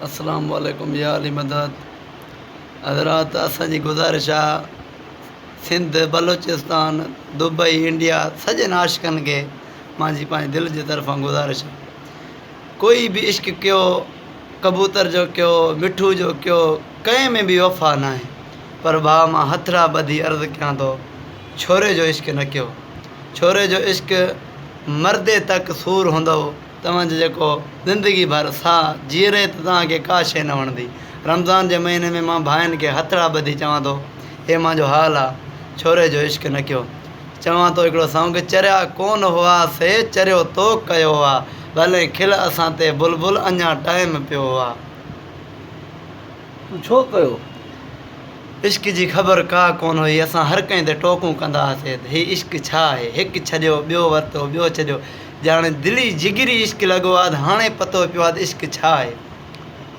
अस्सलाम वालेकुम या अली मदद हज़रात। असांजी गुज़ारिश आहे सिंध बलोचिस्तान दुबई इंडिया सॼे आशिक़नि खे मुंहिंजी पंहिंजे दिलि जे तरफ़ां गुज़ारिश आहे, कोई बि इश्क कयो, कबूतर जो कयो, मिठू जो कयो, कंहिं में बि वफ़ा न आहे। पर भाउ मां हथड़ा ॿधी अर्ज़ु कयां थो, छोरे जो इश्क न कयो। छोरे जो इश्क मर्दे तक सूर हूंदो, तव्हांजो जेको ज़िंदगी भर साह जीअरे त तव्हांखे का शइ न वणंदी। रमज़ान जे महीने में मां भाइनि खे हथड़ा ॿधी चवां थो, हे मुंहिंजो हाल आहे, छोरे जो इश्क न कयो। चवां थो हिकिड़ो सॉन्ग, चरिया कोन हुआसीं चरियो तो कयो आहे, भले खिल असां ते बुलबुल अञा टाइम पियो आहे। छो कयो? इश्क जी ख़बर का कोन हुई, असां हर कंहिं ते टोकूं कंदा हुआसीं, ही इश्क छा आहे, हिकु छॾियो ॿियो वरितो ॿियो छॾियो, ॼाण दिली जिगरी इश्क लॻो आहे, हाणे पतो पियो आहे त इश्क छा आहे।